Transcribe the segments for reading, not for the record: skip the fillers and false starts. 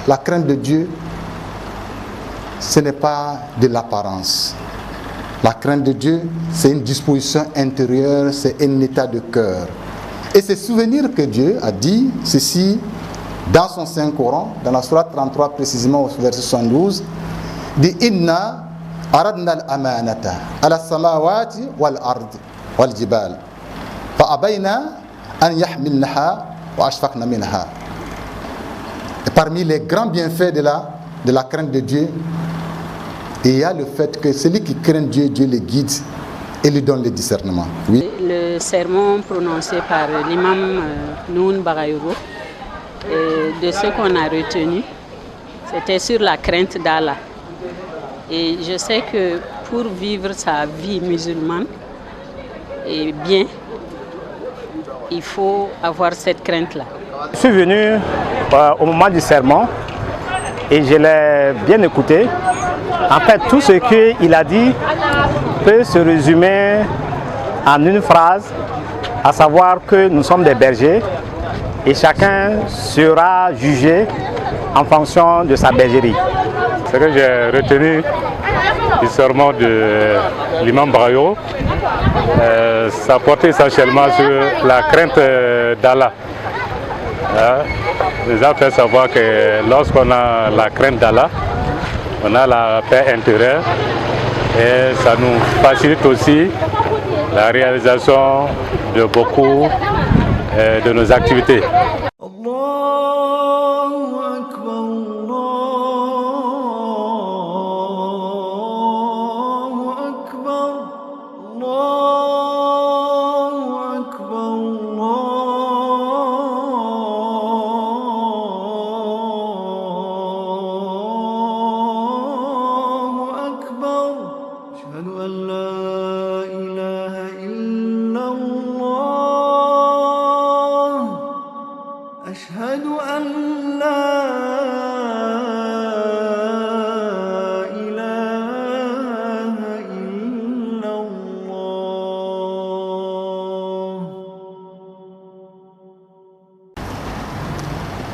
la crainte de Dieu, ce n'est pas de l'apparence. La crainte de Dieu, c'est une disposition intérieure, c'est un état de cœur. Et c'est souvenir que Dieu a dit ceci dans son Saint-Coran, dans la sourate 33 précisément au verset 72, dit « Inna aradna al-amanata ala samawati wal-ard wal-jibal fa abayna an yahmilnaha wa ashfaqna minha » Et parmi les grands bienfaits de la crainte de Dieu, il y a le fait que celui qui craint Dieu, Dieu le guide et lui donne le discernement. Oui. Le sermon prononcé par l'imam Noun Bagayoro, de ce qu'on a retenu, c'était sur la crainte d'Allah. Et je sais que pour vivre sa vie musulmane et bien, il faut avoir cette crainte-là. Je suis venu au moment du sermon et je l'ai bien écouté. En fait, tout ce qu'il a dit peut se résumer en une phrase, à savoir que nous sommes des bergers et chacun sera jugé en fonction de sa bergerie. Ce que j'ai retenu du sermon de l'imam Bagayoro, ça portait essentiellement sur la crainte d'Allah. Les gens fait savoir que lorsqu'on a la crainte d'Allah, on a la paix intérieure et ça nous facilite aussi la réalisation de beaucoup de nos activités.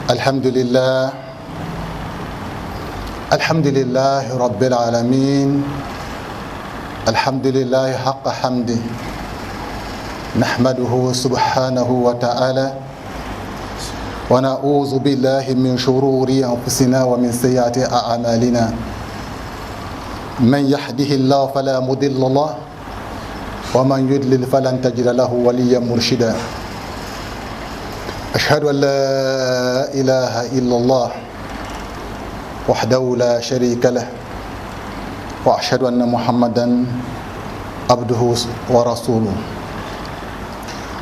Alhamdulillah, alhamdulillah rabbil alamin, alhamdulillah haqqa hamdi, nahmaduhu subhanahu wa ta'ala, wa na'udhu billahi min shururi anfusina wa min sayyiati a'malina. Man yahdihillahu fala mudilla lahu wa man yudlil falan tajida lahu waliyyan murshida. أشهد أن لا إله إلا الله وحده لا شريك له وأشهد أن محمدا عبده ورسوله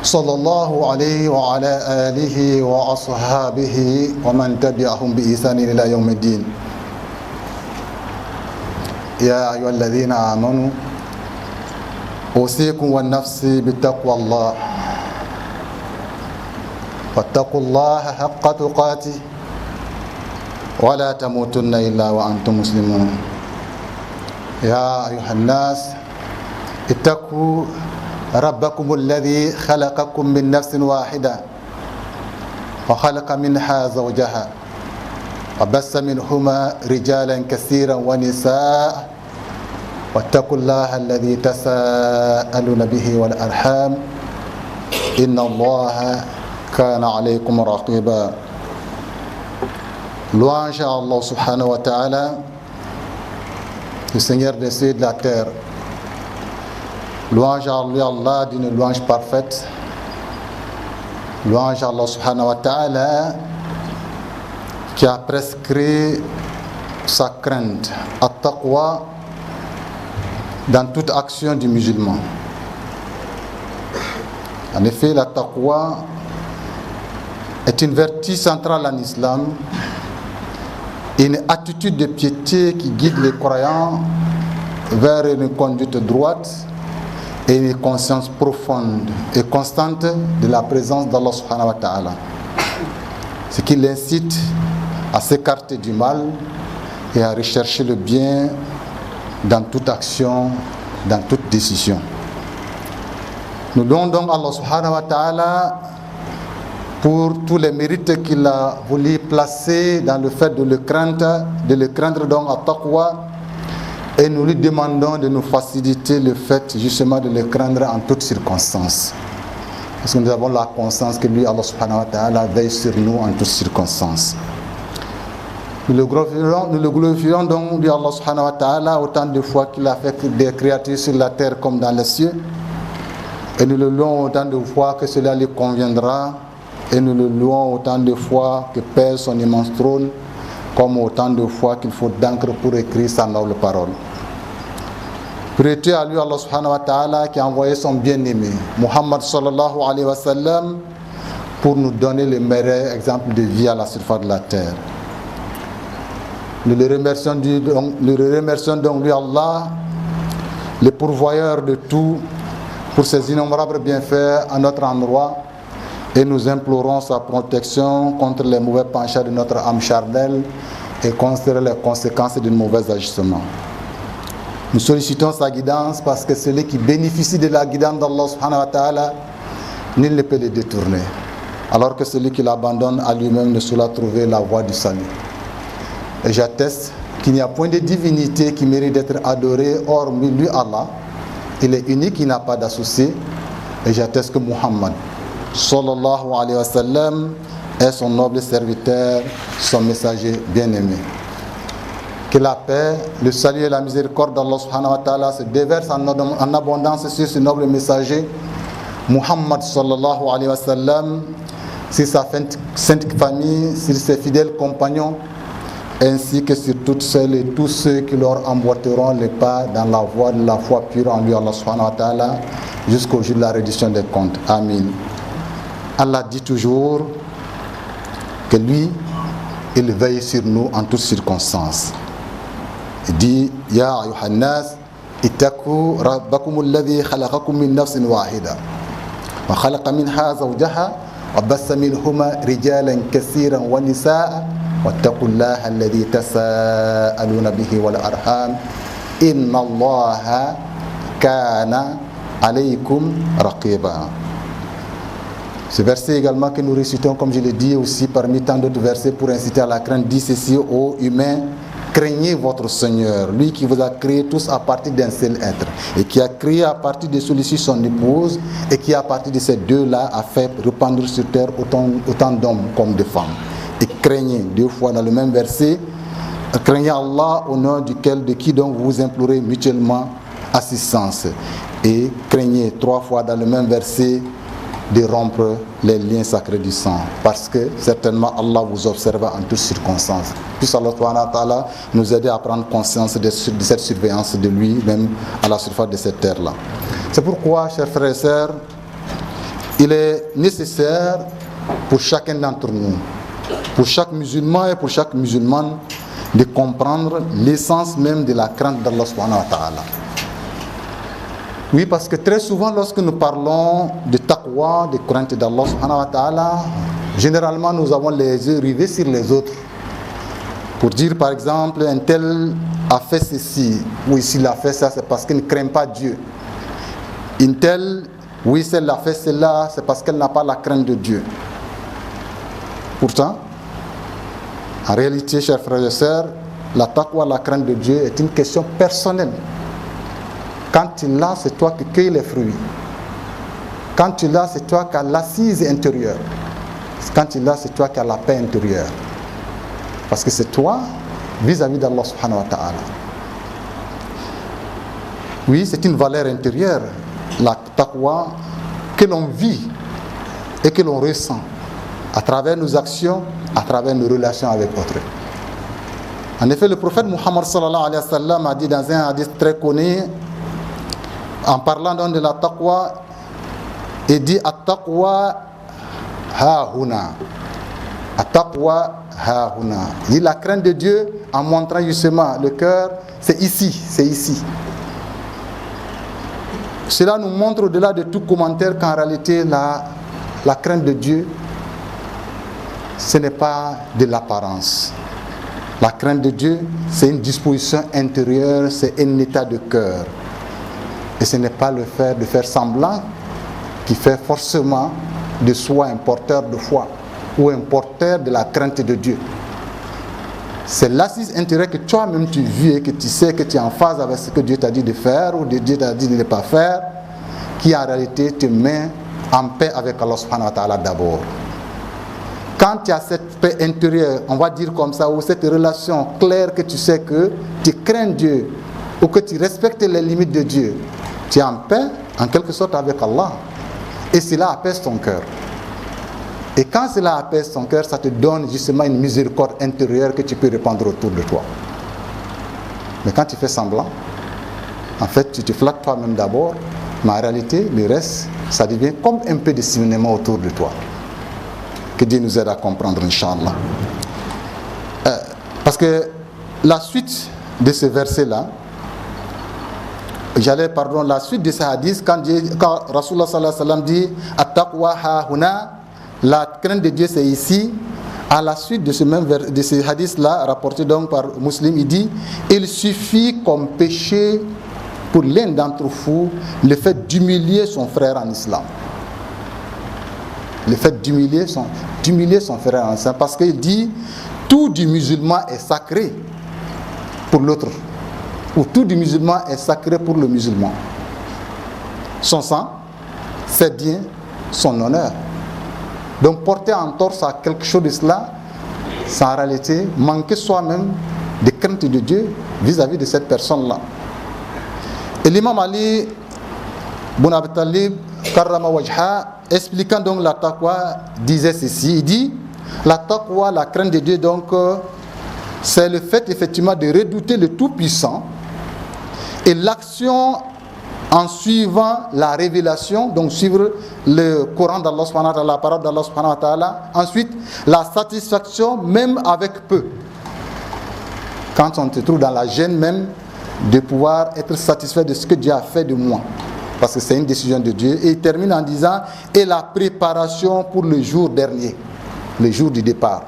صلى الله عليه وعلى آله وأصحابه ومن تبعهم بإحسان إلى يوم الدين. يا أيها الذين آمنوا أوصيكم والنفس بتقوى الله واتقوا الله حق تقاته ولا تموتن إلا وأنتم مسلمون. يا أيها الناس اتقوا ربكم الذي خلقكم من نفس واحدة وخلق منها زوجها وبث منهما رجالا كثيرا ونساء واتقوا الله الذي تساءلون به والأرحام إن الله كان عليكم رقيبا. Louange à Allah subhanahu wa ta'ala, le Seigneur des cieux et de la terre. Louange à Allah d'une louange parfaite. Louange à Allah subhanahu wa ta'ala qui a prescrit sa crainte, at-taqwa, dans toute action du musulman. En effet, la taqwa est une vertu centrale en islam, une attitude de piété qui guide les croyants vers une conduite droite et une conscience profonde et constante de la présence d'Allah subhanahu wa ta'ala, ce qui l'incite à s'écarter du mal et à rechercher le bien dans toute action, dans toute décision. Nous donnons donc à Allah subhanahu wa ta'ala pour tous les mérites qu'il a voulu placer dans le fait de le craindre donc à taqwa, et nous lui demandons de nous faciliter le fait justement de le craindre en toutes circonstances. Parce que nous avons la conscience que lui, Allah subhanahu wa ta'ala, veille sur nous en toutes circonstances. Nous le glorifions donc, lui, Allah subhanahu wa ta'ala, autant de fois qu'il a fait des créatures sur la terre comme dans les cieux. Et nous le louons autant de fois que cela lui conviendra. Et nous le louons autant de fois que pèse son immense trône, comme autant de fois qu'il faut d'encre pour écrire sa noble parole. Priez à lui, Allah subhanahu wa ta'ala, qui a envoyé son bien-aimé, Muhammad sallallahu alayhi wa sallam, pour nous donner le meilleur exemple de vie à la surface de la terre. Nous le remercions donc, lui, Allah, le pourvoyeur de tout, pour ses innombrables bienfaits à notre endroit, et nous implorons sa protection contre les mauvais penchants de notre âme charnelle et contre les conséquences d'un mauvais agissement. Nous sollicitons sa guidance parce que celui qui bénéficie de la guidance d'Allah subhanahu wa ta'ala, nul ne peut le détourner, alors que celui qui l'abandonne à lui-même ne saura trouver la voie du salut. Et j'atteste qu'il n'y a point de divinité qui mérite d'être adorée hormis lui, Allah. Il est unique, il n'a pas d'associé. Et j'atteste que Muhammad sallallahu alayhi wa sallam est son noble serviteur, son messager bien-aimé. Que la paix, le salut et la miséricorde d'Allah subhanahu wa ta'ala se déversent en abondance sur ce noble messager, Muhammad sallallahu alayhi wa sallam, sur sa sainte famille, sur ses fidèles compagnons, ainsi que sur toutes celles et tous ceux qui leur emboîteront les pas dans la voie de la foi pure en lui, Allah subhanahu wa ta'ala, jusqu'au jour de la reddition des comptes. Amin. Allah dit toujours que lui, il veille sur nous en toutes circonstances. Il dit, Ya ayyuhan nas, ittaqu rabbakum alladhi khalaqakum min nafsin wahida wa khalaqa minha zawjaha wa bassa minhuma rijalan kaseeran wa nisaa wattaqu allaha alladhi tasaaluna bihi wal arham inna allaha kana alaykum raqiba. Ce verset également que nous récitons, comme je l'ai dit aussi parmi tant d'autres versets pour inciter à la crainte, dit ceci: ô humains, craignez votre Seigneur, lui qui vous a créés tous à partir d'un seul être, et qui a créé à partir de celui-ci son épouse, et qui à partir de ces deux-là a fait répandre sur terre autant d'hommes comme de femmes. Et craignez, deux fois dans le même verset, craignez Allah au nom de qui donc vous implorez mutuellement assistance. Et craignez trois fois dans le même verset de rompre les liens sacrés du sang, parce que certainement Allah vous observe en toutes circonstances. Puisse Allah subhanahu wa ta'ala nous aider à prendre conscience de cette surveillance de lui-même à la surface de cette terre-là. C'est pourquoi, chers frères et sœurs, il est nécessaire pour chacun d'entre nous, pour chaque musulman et pour chaque musulmane, de comprendre l'essence même de la crainte d'Allah subhanahu wa ta'ala. Oui, parce que très souvent, lorsque nous parlons de taqwa, de crainte d'Allah subhanahu wa ta'ala, généralement nous avons les yeux rivés sur les autres. Pour dire par exemple, un tel a fait ceci, oui, s'il a fait ça, c'est parce qu'il ne craint pas Dieu. Une telle, oui, si elle a fait cela, c'est parce qu'elle n'a pas la crainte de Dieu. Pourtant, en réalité, chers frères et sœurs, la taqwa, la crainte de Dieu est une question personnelle. Quand tu l'as, c'est toi qui cueilles les fruits. Quand tu l'as, c'est toi qui as l'assise intérieure. Quand tu l'as, c'est toi qui as la paix intérieure. Parce que c'est toi vis-à-vis d'Allah subhanahu wa ta'ala. Oui, c'est une valeur intérieure, la taqwa, que l'on vit et que l'on ressent à travers nos actions, à travers nos relations avec autrui. En effet, le prophète Muhammad sallallahu alayhi wa sallam a dit dans un hadith très connu, en parlant donc de la taqwa, il dit at-taqwa ha-huna. At-taqwa ha-huna. Il dit la crainte de Dieu en montrant justement le cœur, c'est ici, c'est ici. Cela nous montre au-delà de tout commentaire qu'en réalité la crainte de Dieu, ce n'est pas de l'apparence. La crainte de Dieu, c'est une disposition intérieure, c'est un état de cœur. Et ce n'est pas le fait de faire semblant qui fait forcément de soi un porteur de foi ou un porteur de la crainte de Dieu. C'est l'assise intérieure que toi-même tu vis et que tu sais que tu es en phase avec ce que Dieu t'a dit de faire ou que Dieu t'a dit de ne pas faire, qui en réalité te met en paix avec Allah subhanahu wa ta'ala d'abord. Quand tu as cette paix intérieure, on va dire comme ça, ou cette relation claire que tu sais que tu crains Dieu ou que tu respectes les limites de Dieu, tu es en paix en quelque sorte avec Allah. Et cela apaise ton cœur. Et quand cela apaise ton cœur, ça te donne justement une miséricorde intérieure que tu peux répandre autour de toi. Mais quand tu fais semblant, en fait, tu te flattes toi-même d'abord, mais en réalité, le reste, ça devient comme un peu de cinéma autour de toi. Que Dieu nous aide à comprendre, Inch'Allah. Parce que la suite de ce verset-là, la suite de ce hadith, quand Rasulullah sallallahu alayhi wa sallam dit « At-taqwa ha-huna » la crainte de Dieu c'est ici. À la suite de ce hadith-là, rapporté donc par Muslim, il dit « Il suffit comme péché pour l'un d'entre vous le fait d'humilier son frère en islam. » Le fait d'humilier son frère en islam. Parce qu'il dit « Tout du musulman est sacré pour l'autre. » Ou tout du musulman est sacré pour le musulman. Son sang, ses biens, son honneur. Donc porter en torse à quelque chose de cela, c'est en réalité manquer soi-même de crainte de Dieu vis-à-vis de cette personne-là. Et l'imam Ali ibn Abi Talib, karrama wajha, expliquant donc la taqwa, disait ceci, il dit, la taqwa, la crainte de Dieu, donc, c'est le fait effectivement de redouter le Tout-Puissant et l'action en suivant la révélation, donc suivre le Coran d'Allah subhanahu wa ta'ala, la parole d'Allah subhanahu wa ta'ala. Ensuite, la satisfaction même avec peu. Quand on se trouve dans la gêne même de pouvoir être satisfait de ce que Dieu a fait de moi. Parce que c'est une décision de Dieu. Et il termine en disant, et la préparation pour le jour dernier, le jour du départ.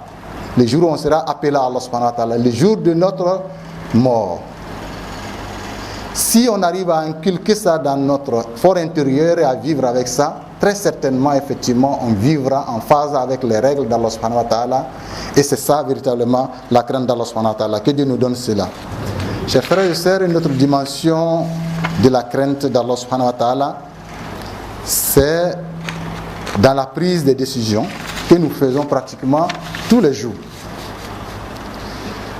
Le jour où on sera appelé à Allah subhanahu wa ta'ala, le jour de notre mort. Si on arrive à inculquer ça dans notre fort intérieur et à vivre avec ça, très certainement, effectivement, on vivra en phase avec les règles d'Allah subhanahu wa ta'ala. Et c'est ça, véritablement, la crainte d'Allah subhanahu wa ta'ala. Que Dieu nous donne cela. Chers frères et sœurs, une autre dimension de la crainte d'Allah subhanahu wa ta'ala, c'est dans la prise des décisions que nous faisons pratiquement tous les jours.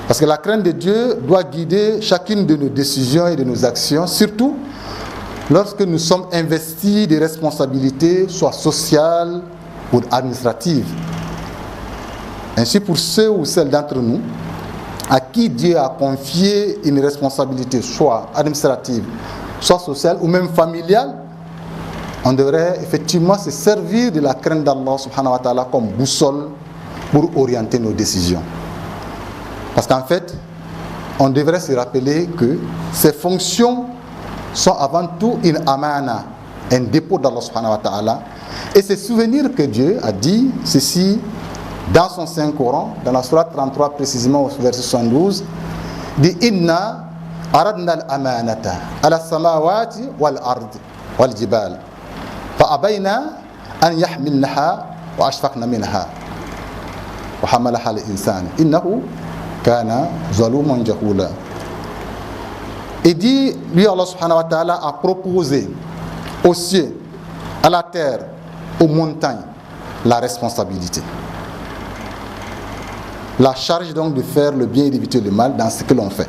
Parce que la crainte de Dieu doit guider chacune de nos décisions et de nos actions, surtout lorsque nous sommes investis de responsabilités, soit sociales ou administratives. Ainsi, pour ceux ou celles d'entre nous à qui Dieu a confié une responsabilité, soit administrative, soit sociale ou même familiale, on devrait effectivement se servir de la crainte d'Allah subhanahu wa ta'ala comme boussole pour orienter nos décisions. Parce qu'en fait, on devrait se rappeler que ces fonctions sont avant tout une amana, un dépôt d'Allah subhanahu wa ta'ala. Et se souvenir que Dieu a dit ceci dans son Saint-Coran, dans la sourate 33 précisément au verset 72, dit « Inna aradna al-amanata ala samawati wal-ard wal-jibal fa abayna an yahmilnaha wa ashfaqna minha wa hamalaha al-insan innahu kana zaluman jahula » Et dit, lui Allah subhanahu wa ta'ala a proposé aux cieux, à la terre, aux montagnes, la responsabilité. La charge donc de faire le bien et d'éviter le mal dans ce que l'on fait.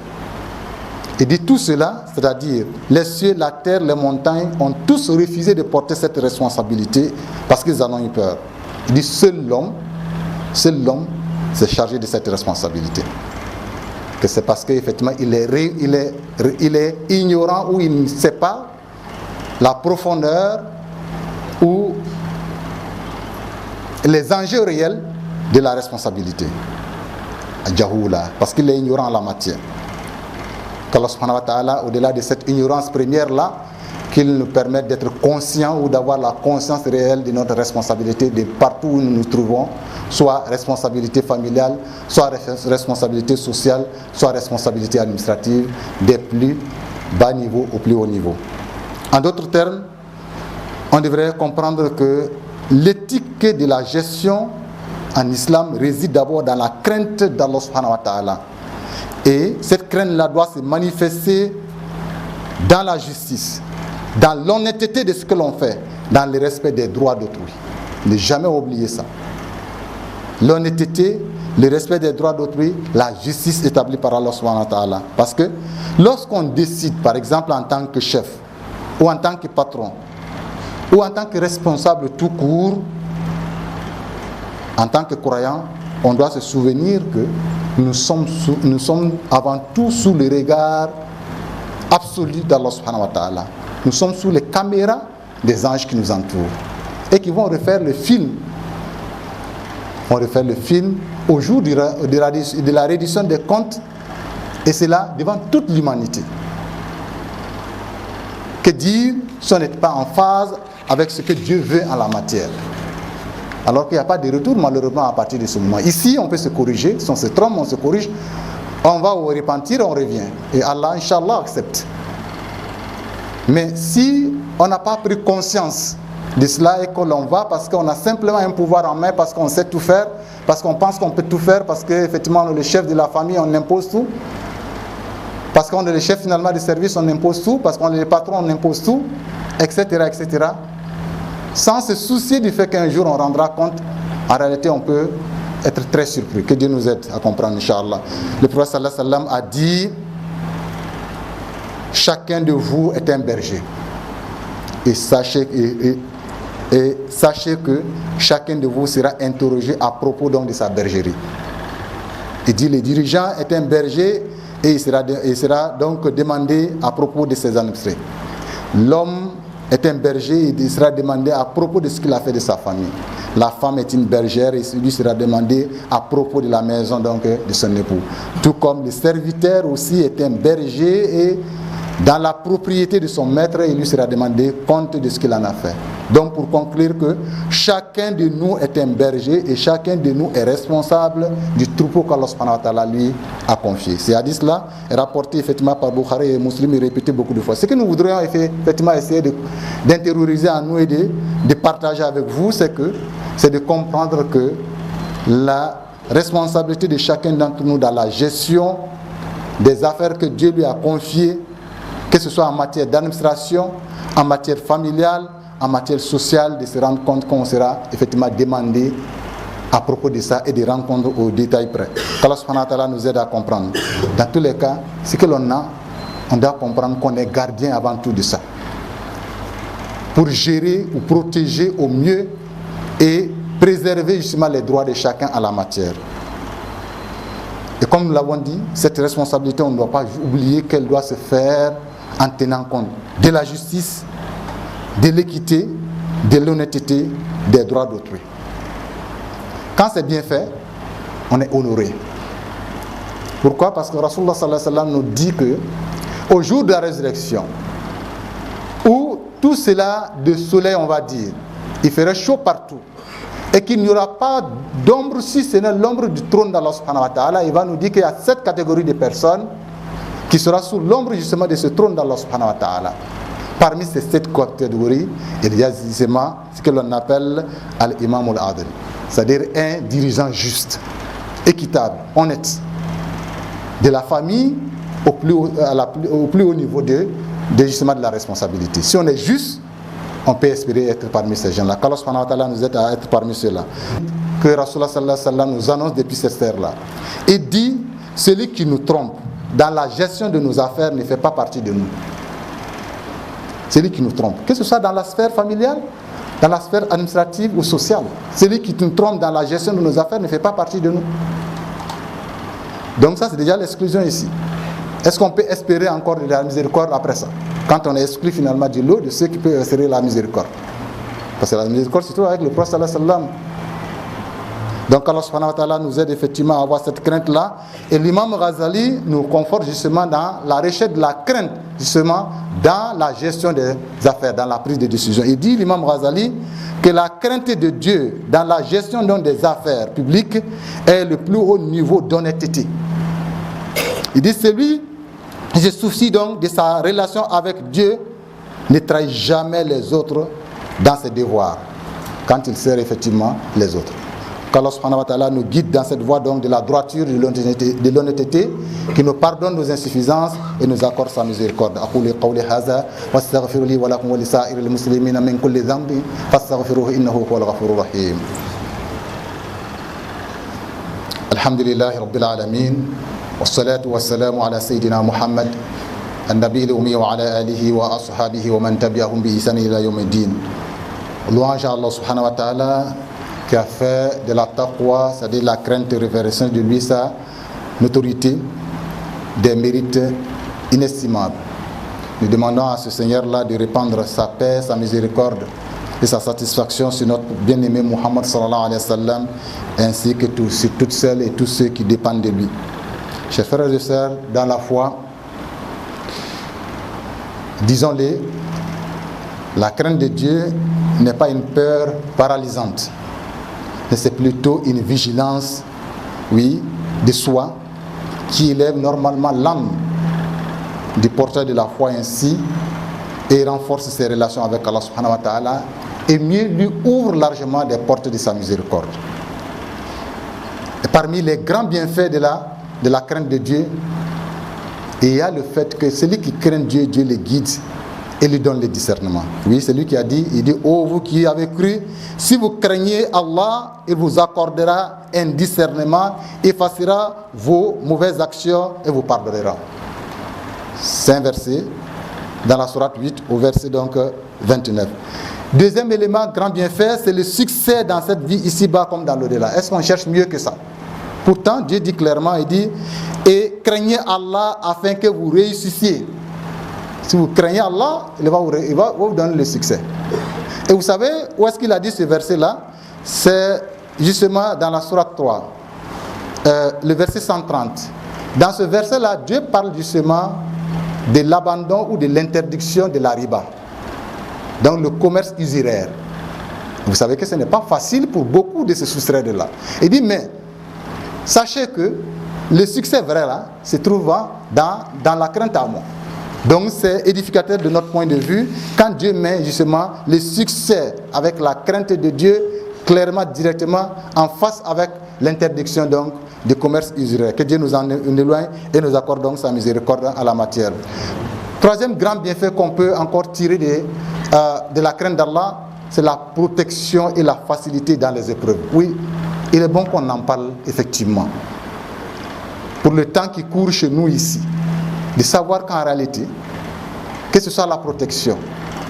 Et dit tout cela, c'est-à-dire les cieux, la terre, les montagnes ont tous refusé de porter cette responsabilité parce qu'ils en ont eu peur. Il dit seul l'homme s'est chargé de cette responsabilité. Que c'est parce qu'effectivement il est ignorant ou il ne sait pas la profondeur ou les enjeux réels de la responsabilité. Jahoula, parce qu'il est ignorant en la matière. Qu'Allah subhanahu wa ta'ala, au-delà de cette ignorance première-là, qu'il nous permette d'être conscients ou d'avoir la conscience réelle de notre responsabilité de partout où nous nous trouvons, soit responsabilité familiale, soit responsabilité sociale, soit responsabilité administrative, des plus bas niveaux au plus haut niveau. En d'autres termes, on devrait comprendre que l'éthique de la gestion en islam réside d'abord dans la crainte d'Allah subhanahu wa ta'ala. Et cette crainte-là doit se manifester dans la justice, dans l'honnêteté de ce que l'on fait, dans le respect des droits d'autrui. Ne jamais oublier ça. L'honnêteté, le respect des droits d'autrui, la justice établie par Allah subhanahu wa ta'ala. Parce que lorsqu'on décide, par exemple en tant que chef, ou en tant que patron, ou en tant que responsable tout court, en tant que croyant, on doit se souvenir que nous sommes avant tout sous le regard absolu d'Allah subhanahu wa ta'ala. Nous sommes sous les caméras des anges qui nous entourent et qui vont refaire le film. On refait le film au jour de la reddition des comptes, et c'est là devant toute l'humanité. Que dire si on n'est pas en phase avec ce que Dieu veut en la matière? Alors qu'il n'y a pas de retour malheureusement à partir de ce moment. Ici on peut se corriger, si on se trompe on se corrige, on va au repentir, on revient. Et Allah, Inch'Allah, accepte. Mais si on n'a pas pris conscience de cela et que l'on va parce qu'on a simplement un pouvoir en main, parce qu'on sait tout faire, parce qu'on pense qu'on peut tout faire, parce qu'effectivement on est le chef de la famille, on impose tout, parce qu'on est le chef finalement du service, on impose tout, parce qu'on est le patron, on impose tout, etc., etc. Sans se soucier du fait qu'un jour on rendra compte, en réalité on peut être très surpris. Que Dieu nous aide à comprendre, Inch'Allah. Le prophète sallallahu alayhi wa sallam a dit: chacun de vous est un berger. Et sachez que chacun de vous sera interrogé à propos donc de sa bergerie. Il dit: le dirigeant est un berger et il sera donc demandé à propos de ses administrés. L'homme est un berger et il sera demandé à propos de ce qu'il a fait de sa famille. La femme est une bergère et lui sera demandé à propos de la maison donc de son époux. Tout comme le serviteur aussi est un berger et dans la propriété de son maître, il lui sera demandé compte de ce qu'il en a fait. Donc pour conclure que chacun de nous est un berger et chacun de nous est responsable du troupeau qu'Allah subhanahu wa ta'ala lui a confié. Ce hadith-là est rapporté effectivement par Bukhari et Muslim et répété beaucoup de fois. Ce que nous voudrions effectivement essayer d'intérioriser en nous et de partager avec vous, c'est de comprendre que la responsabilité de chacun d'entre nous dans la gestion des affaires que Dieu lui a confiées, que ce soit en matière d'administration, en matière familiale, en matière sociale, de se rendre compte qu'on sera effectivement demandé à propos de ça et de rendre compte au détail près. Qu'Allah subhanahu wa ta'ala nous aide à comprendre. Dans tous les cas, ce que l'on a, on doit comprendre qu'on est gardien avant tout de ça. Pour gérer ou protéger au mieux et préserver justement les droits de chacun en la matière. Et comme nous l'avons dit, cette responsabilité, on ne doit pas oublier qu'elle doit se faire en tenant compte de la justice, de l'équité, de l'honnêteté, des droits d'autrui. Quand c'est bien fait, on est honoré. Pourquoi? Parce que Rasulullah sallallahu alayhi wa sallam nous dit que au jour de la résurrection, où tout cela de soleil, on va dire, il ferait chaud partout, et qu'il n'y aura pas d'ombre si ce n'est l'ombre du trône d'Allah subhanahu wa ta'ala, il va nous dire qu'il y a 7 catégories de personnes qui sera sous l'ombre justement de ce trône d'Allah subhanahu wa ta'ala. Parmi ces 7 catégories, il y a justement ce que l'on appelle al-imam al-adl, c'est-à-dire un dirigeant juste, équitable, honnête, de la famille au plus haut niveau de justement de la responsabilité. Si on est juste, on peut espérer être parmi ces gens-là. Qu'Allah subhanahu wa ta'ala nous aide à être parmi ceux-là. Que Rasulullah sallallahu alayhi wa sallam nous annonce depuis cette terre-là. Et dit: celui qui nous trompe dans la gestion de nos affaires ne fait pas partie de nous. Celui qui nous trompe, que ce soit dans la sphère familiale, dans la sphère administrative ou sociale, celui qui nous trompe dans la gestion de nos affaires ne fait pas partie de nous. Donc ça, c'est déjà l'exclusion ici. Est-ce qu'on peut espérer encore de la miséricorde après ça, quand on est exclu finalement du lot de ceux qui peuvent espérer la miséricorde? Parce que la miséricorde se trouve avec le prophète sallallahu alayhi wa sallam. Donc Allah subhanahu wa ta'ala nous aide effectivement à avoir cette crainte-là. Et l'imam Ghazali nous conforte justement dans la recherche de la crainte, justement dans la gestion des affaires, dans la prise de décision. Il dit, l'imam Ghazali, que la crainte de Dieu dans la gestion donc des affaires publiques est le plus haut niveau d'honnêteté. Il dit: celui qui se soucie donc de sa relation avec Dieu ne trahit jamais les autres dans ses devoirs. quand il sert effectivement les autres. Qu'Allah subhanahu wa ta'ala nous guide dans cette voie donc de la droiture, de l'honnêteté, qui nous pardonne nos insuffisances et nous accorde sa miséricorde. أقول قولي هذا واستغفر لي ولكم ولسائر المسلمين من كل ذنب فاستغفروه إنه هو الغفور الرحيم. الحمد لله رب العالمين والصلاة والسلام على سيدنا محمد النبي الأمي وعلى آله وأصحابه ومن تبعهم بإحسان إلى يوم الدين. Louange à Allah subhanahu wa ta'ala qui a fait de la taqwa, c'est-à-dire la crainte et révérence de lui, sa notoriété, des mérites inestimables. Nous demandons à ce Seigneur-là de répandre sa paix, sa miséricorde et sa satisfaction sur notre bien-aimé Muhammad sallallahu alayhi wa sallam, ainsi que sur toutes celles et tous ceux qui dépendent de lui. Chers frères et sœurs, dans la foi, disons-le, la crainte de Dieu n'est pas une peur paralysante, mais c'est plutôt une vigilance, oui, de soi, qui élève normalement l'âme du porteur de la foi ainsi et renforce ses relations avec Allah subhanahu wa ta'ala et mieux lui ouvre largement des portes de sa miséricorde. Et parmi les grands bienfaits de la crainte de Dieu, il y a le fait que celui qui craint Dieu, Dieu le guide et lui donne le discernement. Oui, c'est lui qui a dit, il dit, oh vous qui avez cru, si vous craignez Allah, il vous accordera un discernement, effacera vos mauvaises actions et vous pardonnera. C'est un verset dans la sourate 8 au verset donc 29. Deuxième élément, grand bienfait, c'est le succès dans cette vie ici-bas comme dans l'au-delà. Est-ce qu'on cherche mieux que ça? Pourtant, Dieu dit clairement, il dit, et craignez Allah afin que vous réussissiez. Si vous craignez Allah, il va vous donner le succès. Et vous savez où est-ce qu'il a dit ce verset-là? C'est justement dans la sourate 3, le verset 130. Dans ce verset-là, Dieu parle justement de l'abandon ou de l'interdiction de la riba, donc le commerce usuraire. Vous savez que ce n'est pas facile pour beaucoup de se soustraire de là. Il dit, mais sachez que le succès vrai là se trouve dans la crainte à moi. Donc c'est édificateur de notre point de vue quand Dieu met justement le succès avec la crainte de Dieu clairement, directement en face avec l'interdiction donc du commerce usuraire. Que Dieu nous en éloigne et nous accorde donc sa miséricorde à la matière. Troisième grand bienfait qu'on peut encore tirer de la crainte d'Allah, c'est la protection et la facilité dans les épreuves. Oui, il est bon qu'on en parle effectivement. Pour le temps qui court chez nous ici, de savoir qu'en réalité, que ce soit la protection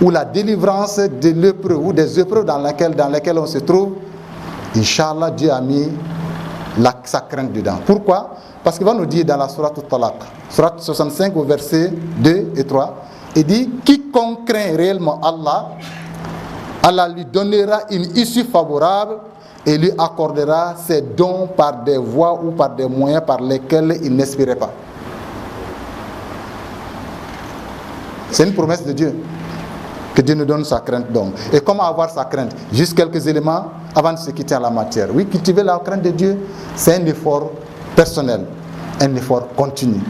ou la délivrance de l'épreuve ou des épreuves dans lesquelles on se trouve, Inch'Allah, Dieu a mis sa crainte dedans. Pourquoi? Parce qu'il va nous dire dans la sourate Talaq, sourate 65 au verset 2 et 3, il dit, quiconque craint réellement Allah, Allah lui donnera une issue favorable et lui accordera ses dons par des voies ou par des moyens par lesquels il n'espérait pas. C'est une promesse de Dieu, que Dieu nous donne sa crainte donc. Et comment avoir sa crainte? Juste quelques éléments avant de se quitter à la matière. Oui, cultiver la crainte de Dieu, c'est un effort personnel, un effort continu.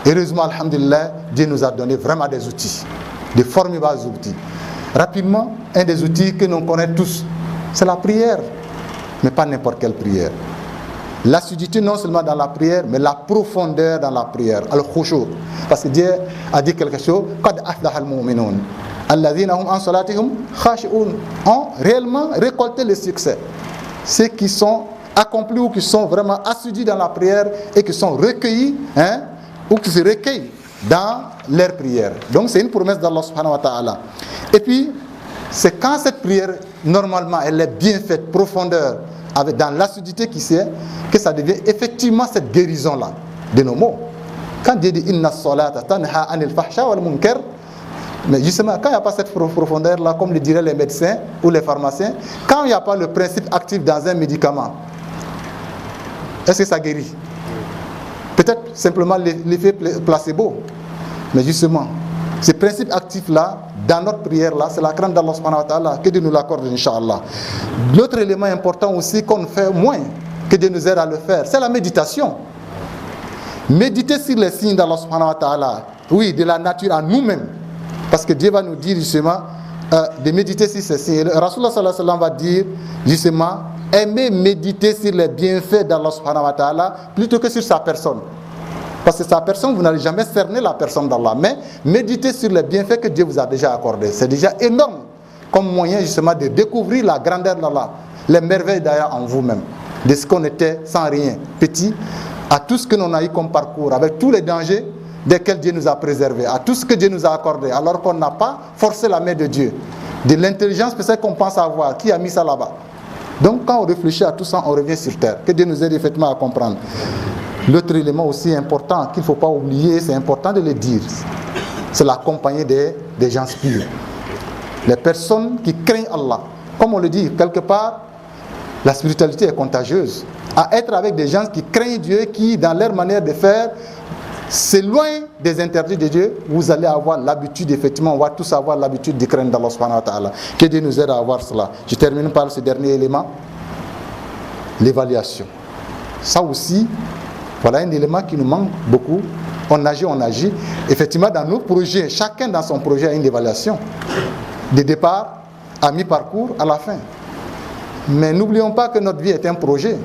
Heureusement, alhamdulillah, Dieu nous a donné vraiment des outils, de formidables outils. Rapidement, un des outils que nous connaissons tous, c'est la prière, mais pas n'importe quelle prière. L'assiduité non seulement dans la prière, mais la profondeur dans la prière, al-khushu'. Parce que Dieu a dit quelque chose, qad aflaha al-mu'minun alladhina hum an salatihim khashi'un, ont réellement récolté le succès. Ceux qui sont accomplis ou qui sont vraiment assidus dans la prière et qui sont recueillis, ou qui se recueillent dans leur prière. Donc c'est une promesse d'Allah subhanahu wa ta'ala. Et puis, c'est quand cette prière, normalement, elle est bien faite, profondeur, dans l'assiduité qui c'est, que ça devient effectivement cette guérison-là de nos mots. Quand Dieu dit inna salata tanha anil fahsha wal munkar, mais justement, quand il n'y a pas cette profondeur-là, comme le diraient les médecins ou les pharmaciens, quand il n'y a pas le principe actif dans un médicament, est-ce que ça guérit? Peut-être simplement l'effet placebo, mais justement, ce principe actif-là, dans notre prière-là, c'est la crainte d'Allah subhanahu wa ta'ala, que Dieu nous l'accorde, Inch'Allah. L'autre élément important aussi qu'on fait moins, que Dieu nous aide à le faire, c'est la méditation. Méditer sur les signes d'Allah subhanahu wa ta'ala, oui, de la nature en nous-mêmes. Parce que Dieu va nous dire justement, de méditer sur ces signes. Rasulullah sallallahu alayhi wa sallam va dire justement, aimez méditer sur les bienfaits d'Allah subhanahu wa ta'ala plutôt que sur sa personne. Parce que sa personne, vous n'allez jamais cerner la personne d'Allah. Mais méditez sur les bienfaits que Dieu vous a déjà accordés. C'est déjà énorme comme moyen justement de découvrir la grandeur d'Allah, les merveilles d'Allah en vous-même. De ce qu'on était sans rien, petit, à tout ce que l'on a eu comme parcours, avec tous les dangers desquels Dieu nous a préservés, à tout ce que Dieu nous a accordé, alors qu'on n'a pas forcé la main de Dieu. De l'intelligence peut-être qu'on pense avoir, qui a mis ça là-bas. Donc quand on réfléchit à tout ça, on revient sur terre. Que Dieu nous aide effectivement à comprendre. L'autre élément aussi important qu'il ne faut pas oublier, c'est important de le dire, c'est la compagnie des gens purs. Les personnes qui craignent Allah. Comme on le dit, quelque part, la spiritualité est contagieuse. À être avec des gens qui craignent Dieu, qui, dans leur manière de faire, s'éloignent des interdits de Dieu, vous allez avoir l'habitude, effectivement, on va tous avoir l'habitude de craindre Allah subhanahu wa ta'ala. Que Dieu nous aide à avoir cela. Je termine par ce dernier élément, l'évaluation. Ça aussi, voilà un élément qui nous manque beaucoup. On agit. Effectivement, dans nos projets, chacun dans son projet a une évaluation. De départ, à mi-parcours, à la fin. Mais n'oublions pas que notre vie est un projet.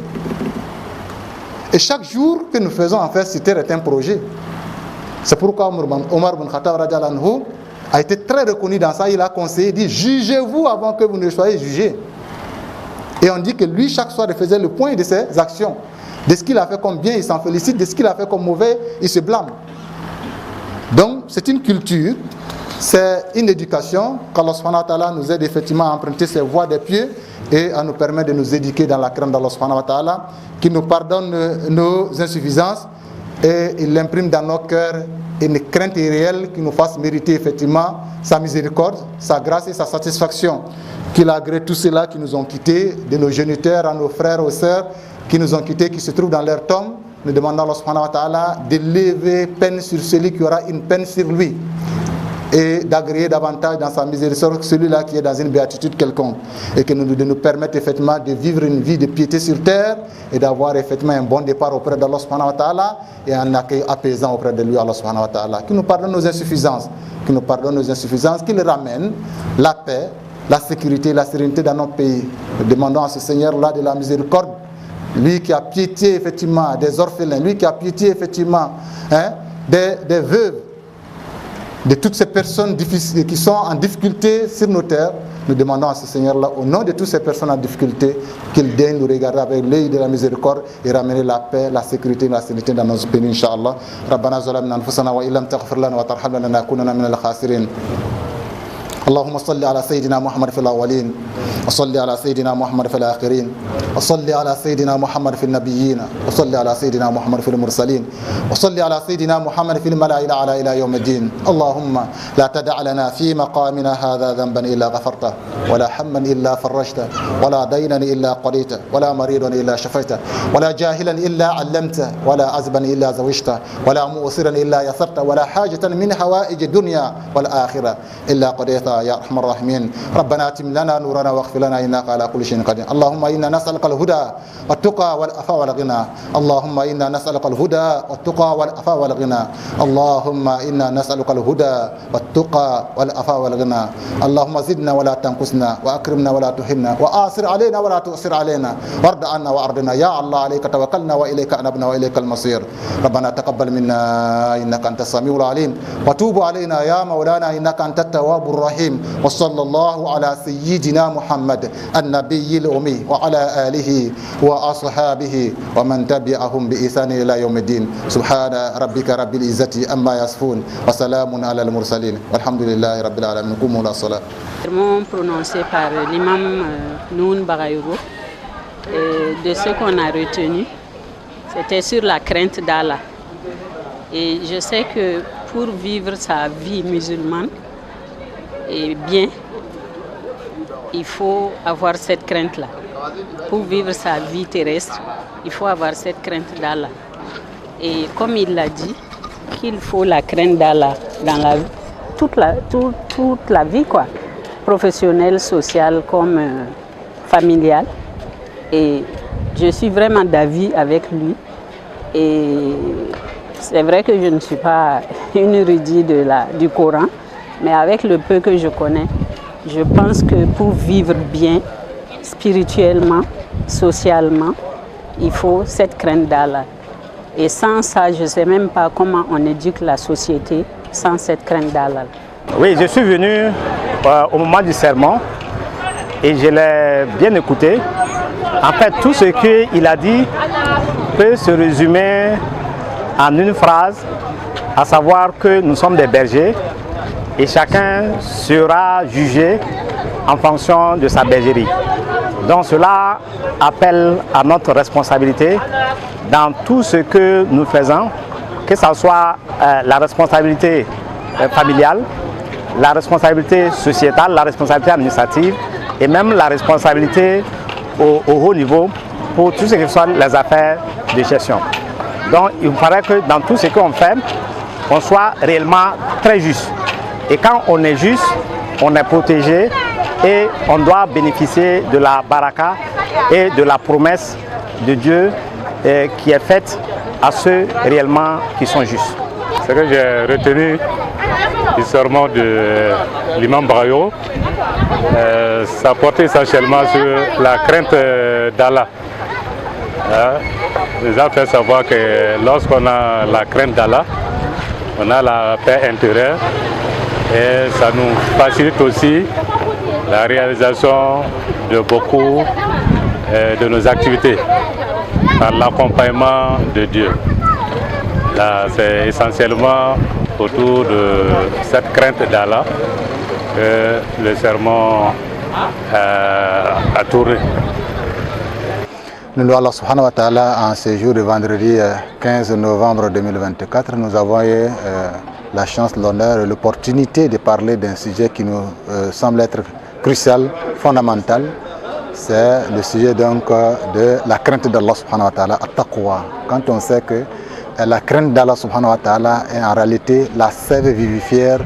Et chaque jour que nous faisons en fait sur terre est un projet. C'est pourquoi Omar ibn Khattab radhiyallahu anhu a été très reconnu dans ça. Il a conseillé, il dit, jugez-vous avant que vous ne soyez jugés. Et on dit que lui, chaque soir, il faisait le point de ses actions. De ce qu'il a fait comme bien, il s'en félicite. De ce qu'il a fait comme mauvais, il se blâme. Donc, c'est une culture, c'est une éducation qu'Allah subhanahu wa ta'ala nous aide effectivement à emprunter ses voies des pieds et à nous permettre de nous éduquer dans la crainte d'Allah subhanahu wa ta'ala, qui nous pardonne nos insuffisances et il imprime dans nos cœurs une crainte irréelle qui nous fasse mériter effectivement sa miséricorde, sa grâce et sa satisfaction. Qu'il agrée tous ceux-là qui nous ont quittés, de nos géniteurs à nos frères, aux sœurs, qui nous ont quittés, qui se trouvent dans leur tombe, nous demandons à Allah subhanahu wa ta'ala de lever peine sur celui qui aura une peine sur lui et d'agréer davantage dans sa miséricorde celui-là qui est dans une béatitude quelconque et que de nous permettre effectivement de vivre une vie de piété sur terre et d'avoir effectivement un bon départ auprès d'Allah subhanahu wa ta'ala et un accueil apaisant auprès de lui, Allah subhanahu wa ta'ala, qui nous pardonne nos insuffisances, qu'il ramène la paix, la sécurité, la sérénité dans notre pays. Nous demandons à ce Seigneur-là de la miséricorde, lui qui a pitié effectivement des orphelins, lui qui a pitié effectivement des veuves, de toutes ces personnes qui sont en difficulté sur nos terres. Nous demandons à ce Seigneur-là, au nom de toutes ces personnes en difficulté, qu'il daigne nous regarder avec l'œil de la miséricorde et ramener la paix, la sécurité et la sérénité dans notre pays, Inch'Allah. Rabbana zalamna anfusana wa illam taghfir lana wa tarhamna lanakunanna minal khasirin. اللهم صل على سيدنا محمد في الأولين وصل على سيدنا محمد في الآخرين وصل على سيدنا محمد في النبيين وصل على سيدنا محمد في المرسلين وصل على سيدنا محمد في الملأ الأعلى إلى يوم الدين. اللهم لا تدع لنا في مقامنا هذا ذنبا إلا غفرته ولا حما إلا فرجته ولا دينا إلا قضيته ولا مريضا إلا شفيته ولا جاهلا إلا علمته ولا عزبا إلا زوجته ولا مؤسرا إلا يسرته ولا حاجة من حوائج الدنيا والآخرة إلا قضيتها يا أرحم الراحمين. ربنا أتم لنا نورنا واغفر لنا إنك على كل شيء قدير. اللهم إنا نسألك الهدى والتقى والعفاف والغنى. اللهم إنا نسألك الهدى والتقى والعفاف والغنى. اللهم إنا نسألك الهدى والتقى والعفاف والغنى. اللهم زدنا ولا تنقصنا وأكرمنا ولا تهنا وآثر علينا ولا تؤثر علينا وارض عنا وأرضنا يا الله عليك توكلنا وإليك أنبنا وإليك المصير. ربنا تقبل منا إنك أنت السميع العليم وتوب علينا يا مولانا إنك أنت التواب الرحيم. وصلى الله على سيدنا محمد النبي الأمي وعلى آله وأصحابه ومن تبعهم بإحسان إلى يوم الدين. سبحان ربك رب العزة أما يصفون وسلام على المرسلين والحمد لله رب العالمين. قوموا إلى الصلاة. Prononcé par l'imam Noun Barayogo, de ce qu'on a retenu, c'était sur la crainte d'Allah. Et je sais que pour vivre sa vie musulmane, et bien, il faut avoir cette crainte-là. Pour vivre sa vie terrestre, il faut avoir cette crainte d'Allah. Et comme il l'a dit, qu'il faut la crainte d'Allah dans toute la vie, quoi, professionnelle, sociale comme familiale. Et je suis vraiment d'avis avec lui. Et c'est vrai que je ne suis pas une érudite du Coran, mais avec le peu que je connais, Je pense que pour vivre bien, spirituellement, socialement, il faut cette crainte d'Allah. Et sans ça, je ne sais même pas comment on éduque la société sans cette crainte d'Allah. Oui, je suis venu au moment du sermon et je l'ai bien écouté. En fait, tout ce qu'il a dit peut se résumer en une phrase, à savoir que nous sommes des bergers et chacun sera jugé en fonction de sa bergerie. Donc cela appelle à notre responsabilité dans tout ce que nous faisons, que ce soit la responsabilité familiale, la responsabilité sociétale, la responsabilité administrative et même la responsabilité au haut niveau pour tout ce qui sont les affaires de gestion. Donc il me paraît que dans tout ce qu'on fait, on soit réellement très juste. Et quand on est juste, on est protégé et on doit bénéficier de la baraka et de la promesse de Dieu qui est faite à ceux réellement qui sont justes. Ce que j'ai retenu du sermon de l'imam Barayo, ça portait essentiellement sur la crainte d'Allah. Il a fait savoir que lorsqu'on a la crainte d'Allah, on a la paix intérieure et ça nous facilite aussi la réalisation de beaucoup de nos activités par l'accompagnement de Dieu. Là, c'est essentiellement autour de cette crainte d'Allah que le sermon a tourné. Nous, Allah subhanahu wa ta'ala, en ce jour de vendredi 15 novembre 2024, nous avons eu la chance, l'honneur et l'opportunité de parler d'un sujet qui nous semble être crucial, fondamental. C'est le sujet donc de la crainte d'Allah subhanahu wa ta'ala, at-taqwa. Quand on sait que la crainte d'Allah subhanahu wa ta'ala est en réalité la sève vivifière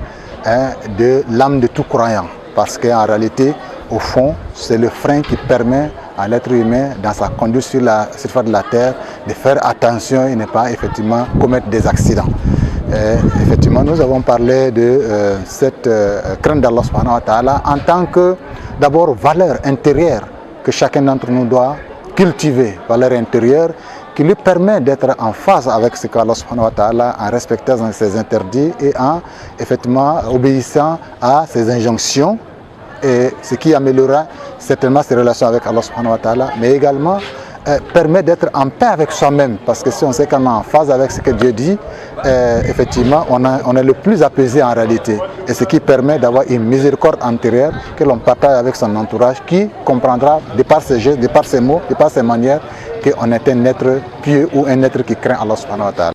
de l'âme de tout croyant. Parce qu'en réalité, au fond, c'est le frein qui permet à l'être humain, dans sa conduite sur la surface de la terre, de faire attention et ne pas effectivement commettre des accidents. Effectivement, nous avons parlé de cette crainte d'Allah subhanahu wa ta'ala en tant que d'abord valeur intérieure que chacun d'entre nous doit cultiver, valeur intérieure qui lui permet d'être en phase avec ce qu'Allah subhanahu wa ta'ala en respectant ses interdits et en effectivement obéissant à ses injonctions, et ce qui améliorera certainement ses relations avec Allah subhanahu wa ta'ala, mais également permet d'être en paix avec soi-même, parce que si on sait qu'on est en phase avec ce que Dieu dit, effectivement on est le plus apaisé en réalité, et ce qui permet d'avoir une miséricorde antérieure que l'on partage avec son entourage, qui comprendra de par ses gestes, de par ses mots, de par ses manières, qu'on est un être pieux ou un être qui craint Allah subhanahu wa ta'ala.